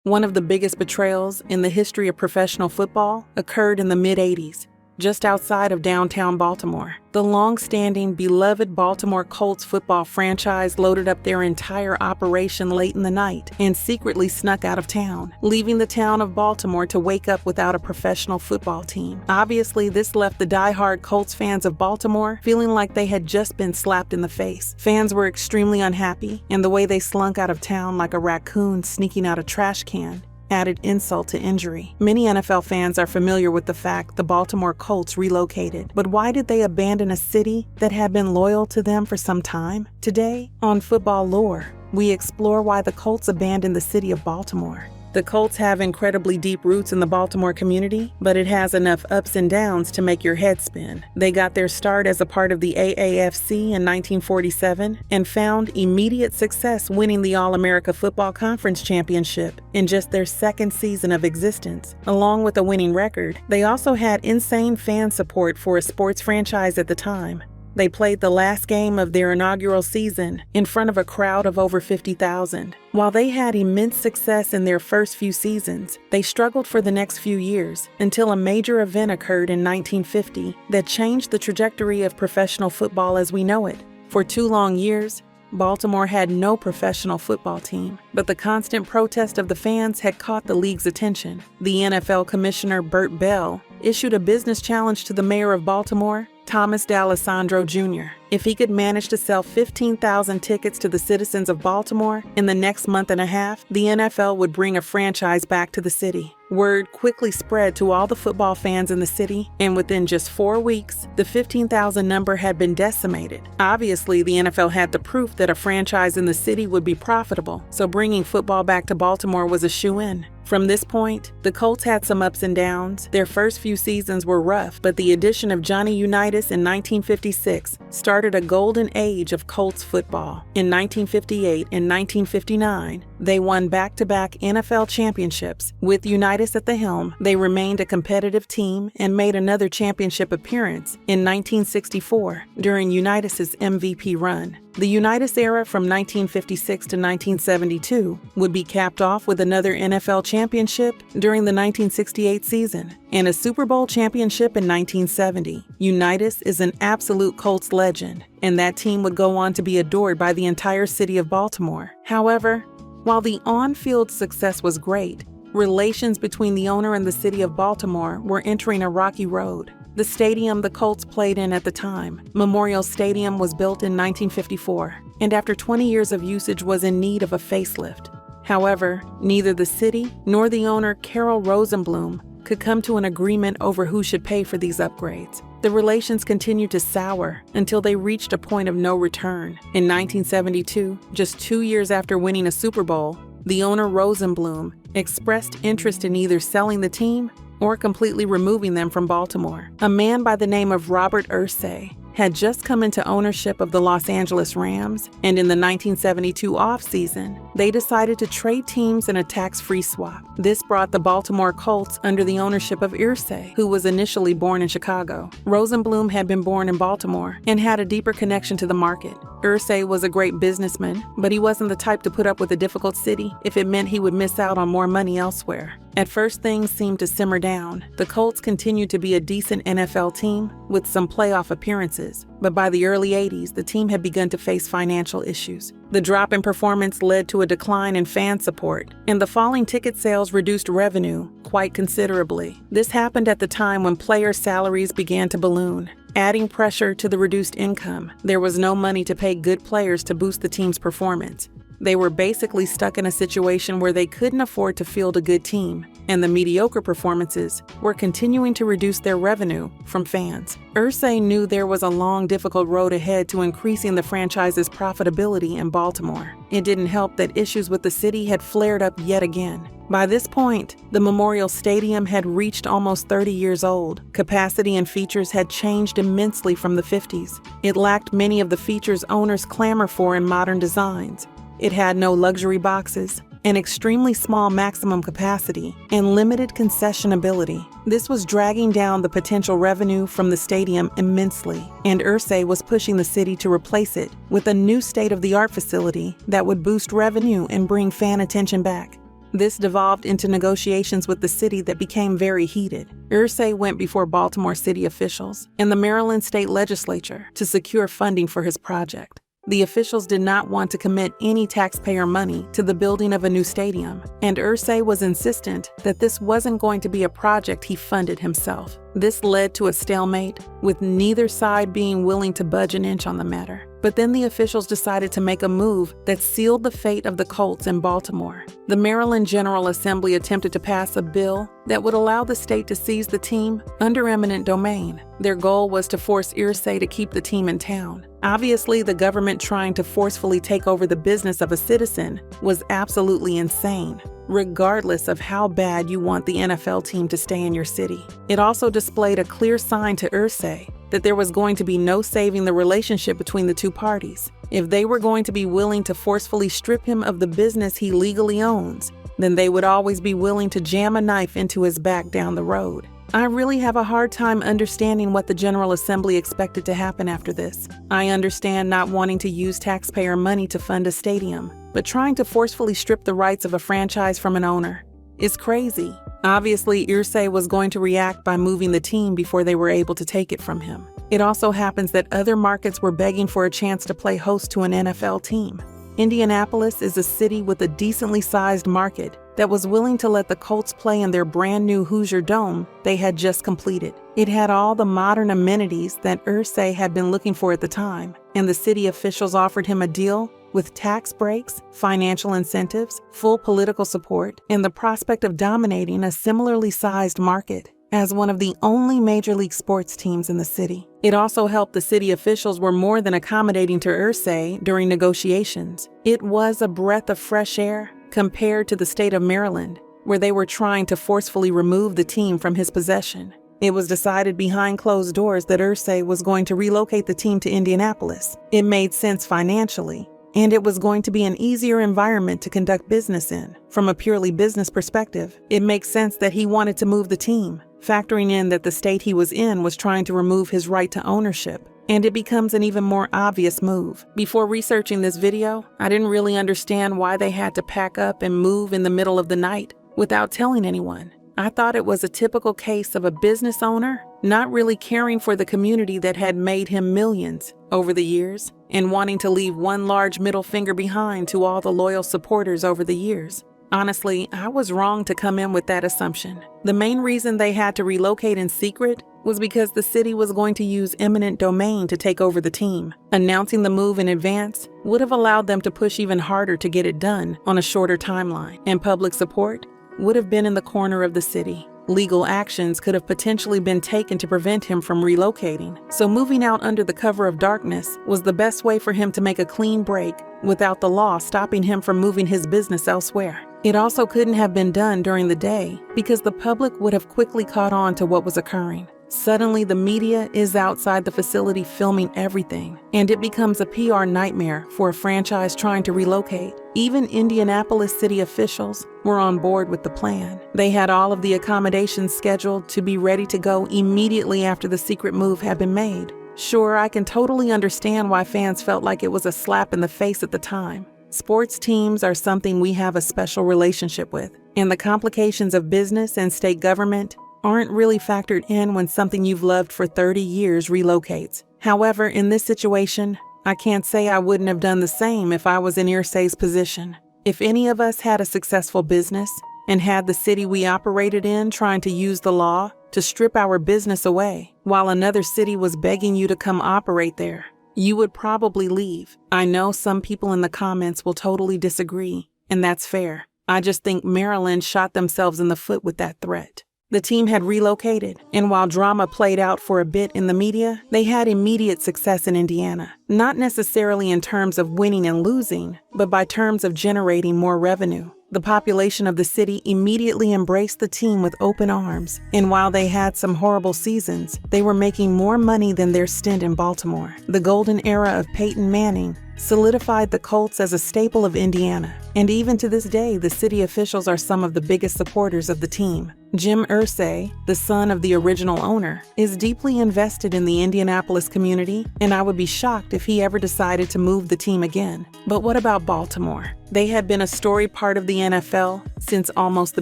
One of the biggest betrayals in the history of professional football occurred in the mid-'80s, just outside of downtown Baltimore. The long-standing, beloved Baltimore Colts football franchise loaded up their entire operation late in the night and secretly snuck out of town, leaving the town of Baltimore to wake up without a professional football team. Obviously, this left the die-hard Colts fans of Baltimore feeling like they had just been slapped in the face. Fans were extremely unhappy, and the way they slunk out of town like a raccoon sneaking out a trash can added insult to injury. Many NFL fans are familiar with the fact the Baltimore Colts relocated, but why did they abandon a city that had been loyal to them for some time? Today, on FootballLore, we explore why the Colts abandoned the city of Baltimore. The Colts have incredibly deep roots in the Baltimore community, but it has enough ups and downs to make your head spin. They got their start as a part of the AAFC in 1947 and found immediate success winning the All-America Football Conference Championship in just their second season of existence. Along with a winning record, they also had insane fan support for a sports franchise at the time. They played the last game of their inaugural season in front of a crowd of over 50,000. While they had immense success in their first few seasons, they struggled for the next few years until a major event occurred in 1950 that changed the trajectory of professional football as we know it. For 2 long years, Baltimore had no professional football team, but the constant protest of the fans had caught the league's attention. The NFL commissioner Burt Bell issued a business challenge to the mayor of Baltimore, Thomas D'Alessandro Jr. If he could manage to sell 15,000 tickets to the citizens of Baltimore in the next month and a half, the NFL would bring a franchise back to the city. Word quickly spread to all the football fans in the city, and within just 4 weeks, the 15,000 number had been decimated. Obviously, the NFL had the proof that a franchise in the city would be profitable, so bringing football back to Baltimore was a shoo-in. From this point, the Colts had some ups and downs. Their first few seasons were rough, but the addition of Johnny Unitas in 1956 started a golden age of Colts football. In 1958 and 1959, they won back-to-back NFL championships. With Unitas at the helm, they remained a competitive team and made another championship appearance in 1964 during Unitas's MVP run. The Unitas era from 1956 to 1972 would be capped off with another NFL championship during the 1968 season and a Super Bowl championship in 1970. Unitas is an absolute Colts legend, and that team would go on to be adored by the entire city of Baltimore. However, while the on-field success was great, relations between the owner and the city of Baltimore were entering a rocky road. The stadium the Colts played in at the time, Memorial Stadium, was built in 1954, and after 20 years of usage was in need of a facelift. However, neither the city nor the owner, Carol Rosenblum, could come to an agreement over who should pay for these upgrades. The relations continued to sour until they reached a point of no return. In 1972, just 2 years after winning a Super Bowl, the owner, Rosenblum, expressed interest in either selling the team or completely removing them from Baltimore. A man by the name of Robert Irsay had just come into ownership of the Los Angeles Rams, and in the 1972 offseason, they decided to trade teams in a tax-free swap. This brought the Baltimore Colts under the ownership of Irsay, who was initially born in Chicago. Rosenblum had been born in Baltimore and had a deeper connection to the market. Irsay was a great businessman, but he wasn't the type to put up with a difficult city if it meant he would miss out on more money elsewhere. At first, things seemed to simmer down. The Colts continued to be a decent NFL team with some playoff appearances, but by the early 80s, the team had begun to face financial issues. The drop in performance led to a decline in fan support, and the falling ticket sales reduced revenue quite considerably. This happened at the time when player salaries began to balloon, adding pressure to the reduced income. There was no money to pay good players to boost the team's performance. They were basically stuck in a situation where they couldn't afford to field a good team, and the mediocre performances were continuing to reduce their revenue from fans. Irsay knew there was a long, difficult road ahead to increasing the franchise's profitability in Baltimore. It didn't help that issues with the city had flared up yet again. By this point, the Memorial Stadium had reached almost 30 years old. Capacity and features had changed immensely from the 50s. It lacked many of the features owners clamor for in modern designs. It had no luxury boxes, an extremely small maximum capacity, and limited concessionability. This was dragging down the potential revenue from the stadium immensely, and Irsay was pushing the city to replace it with a new state-of-the-art facility that would boost revenue and bring fan attention back. This devolved into negotiations with the city that became very heated. Irsay went before Baltimore city officials and the Maryland state legislature to secure funding for his project. The officials did not want to commit any taxpayer money to the building of a new stadium, and Irsay was insistent that this wasn't going to be a project he funded himself. This led to a stalemate, with neither side being willing to budge an inch on the matter. But then the officials decided to make a move that sealed the fate of the Colts in Baltimore. The Maryland General Assembly attempted to pass a bill that would allow the state to seize the team under eminent domain. Their goal was to force Irsay to keep the team in town. Obviously, the government trying to forcefully take over the business of a citizen was absolutely insane, regardless of how bad you want the NFL team to stay in your city. It also displayed a clear sign to Irsay that there was going to be no saving the relationship between the two parties. If they were going to be willing to forcefully strip him of the business he legally owns, then they would always be willing to jam a knife into his back down the road. I really have a hard time understanding what the General Assembly expected to happen after this. I understand not wanting to use taxpayer money to fund a stadium, but trying to forcefully strip the rights of a franchise from an owner is crazy. Obviously, Irsay was going to react by moving the team before they were able to take it from him. It also happens that other markets were begging for a chance to play host to an NFL team. Indianapolis is a city with a decently sized market that was willing to let the Colts play in their brand new Hoosier Dome they had just completed. It had all the modern amenities that Irsay had been looking for at the time, and the city officials offered him a deal with tax breaks, financial incentives, full political support, and the prospect of dominating a similarly sized market as one of the only major league sports teams in the city. It also helped the city officials were more than accommodating to Irsay during negotiations. It was a breath of fresh air compared to the state of Maryland, where they were trying to forcefully remove the team from his possession. It was decided behind closed doors that Irsay was going to relocate the team to Indianapolis. It made sense financially, and it was going to be an easier environment to conduct business in. From a purely business perspective, it makes sense that he wanted to move the team, factoring in that the state he was in was trying to remove his right to ownership. And it becomes an even more obvious move. Before researching this video, I didn't really understand why they had to pack up and move in the middle of the night without telling anyone. I thought it was a typical case of a business owner not really caring for the community that had made him millions over the years and wanting to leave one large middle finger behind to all the loyal supporters over the years. Honestly, I was wrong to come in with that assumption. The main reason they had to relocate in secret was because the city was going to use eminent domain to take over the team. Announcing the move in advance would have allowed them to push even harder to get it done on a shorter timeline, and public support would have been in the corner of the city. Legal actions could have potentially been taken to prevent him from relocating, so moving out under the cover of darkness was the best way for him to make a clean break without the law stopping him from moving his business elsewhere. It also couldn't have been done during the day because the public would have quickly caught on to what was occurring. Suddenly, the media is outside the facility filming everything, and it becomes a PR nightmare for a franchise trying to relocate. Even Indianapolis city officials were on board with the plan. They had all of the accommodations scheduled to be ready to go immediately after the secret move had been made. Sure, I can totally understand why fans felt like it was a slap in the face at the time. Sports teams are something we have a special relationship with, and the complications of business and state government aren't really factored in when something you've loved for 30 years relocates. However, in this situation, I can't say I wouldn't have done the same if I was in Irsay's position. If any of us had a successful business and had the city we operated in trying to use the law to strip our business away, while another city was begging you to come operate there, you would probably leave. I know some people in the comments will totally disagree, and that's fair. I just think Maryland shot themselves in the foot with that threat. The team had relocated, and while drama played out for a bit in the media, they had immediate success in Indiana. Not necessarily in terms of winning and losing, but by terms of generating more revenue. The population of the city immediately embraced the team with open arms, and while they had some horrible seasons, they were making more money than their stint in Baltimore. The golden era of Peyton Manning solidified the Colts as a staple of Indiana, and even to this day, the city officials are some of the biggest supporters of the team. Jim Irsay, the son of the original owner, is deeply invested in the Indianapolis community, and I would be shocked if he ever decided to move the team again. But what about Baltimore? They had been a storied part of the NFL since almost the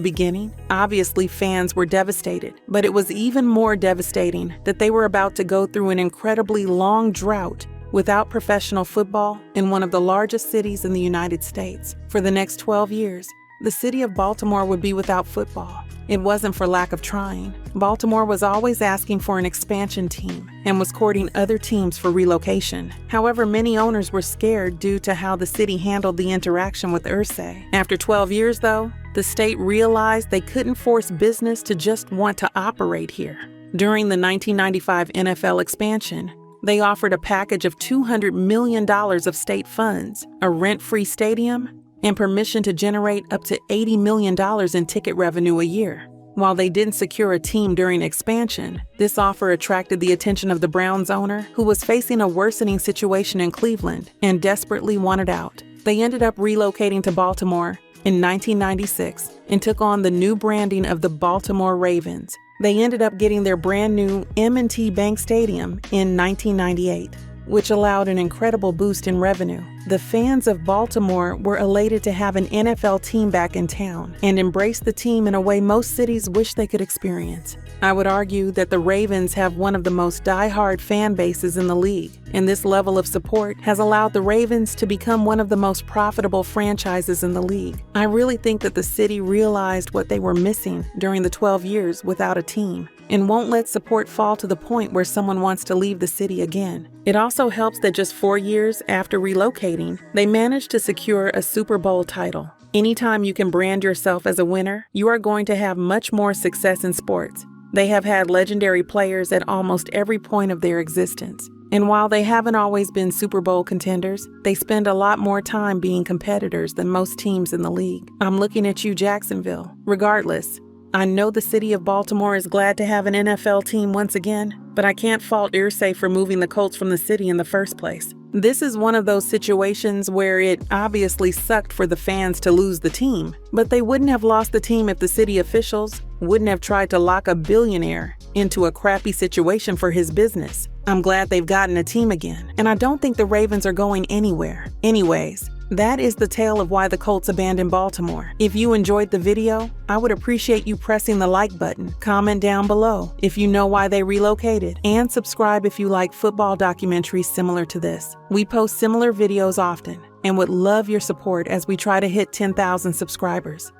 beginning. Obviously, fans were devastated, but it was even more devastating that they were about to go through an incredibly long drought without professional football in one of the largest cities in the United States. For the next 12 years, the city of Baltimore would be without football. It wasn't for lack of trying. Baltimore was always asking for an expansion team and was courting other teams for relocation. However, many owners were scared due to how the city handled the interaction with Irsay. After 12 years, though, the state realized they couldn't force business to just want to operate here. During the 1995 NFL expansion, they offered a package of $200 million of state funds, a rent-free stadium, and permission to generate up to $80 million in ticket revenue a year. While they didn't secure a team during expansion, this offer attracted the attention of the Browns owner, who was facing a worsening situation in Cleveland and desperately wanted out. They ended up relocating to Baltimore in 1996 and took on the new branding of the Baltimore Ravens. They ended up getting their brand new M&T Bank Stadium in 1998. Which allowed an incredible boost in revenue. The fans of Baltimore were elated to have an NFL team back in town and embraced the team in a way most cities wish they could experience. I would argue that the Ravens have one of the most die-hard fan bases in the league, and this level of support has allowed the Ravens to become one of the most profitable franchises in the league. I really think that the city realized what they were missing during the 12 years without a team, and won't let support fall to the point where someone wants to leave the city again. It also helps that just 4 years after relocating, they managed to secure a Super Bowl title. Anytime you can brand yourself as a winner, you are going to have much more success in sports. They have had legendary players at almost every point of their existence. And while they haven't always been Super Bowl contenders, they spend a lot more time being competitors than most teams in the league. I'm looking at you, Jacksonville. Regardless, I know the city of Baltimore is glad to have an NFL team once again, but I can't fault Irsay for moving the Colts from the city in the first place. This is one of those situations where it obviously sucked for the fans to lose the team, but they wouldn't have lost the team if the city officials wouldn't have tried to lock a billionaire into a crappy situation for his business. I'm glad they've gotten a team again, and I don't think the Ravens are going anywhere. Anyways, that is the tale of why the Colts abandoned Baltimore. If you enjoyed the video, I would appreciate you pressing the like button, comment down below if you know why they relocated, and subscribe if you like football documentaries similar to this. We post similar videos often and would love your support as we try to hit 10,000 subscribers.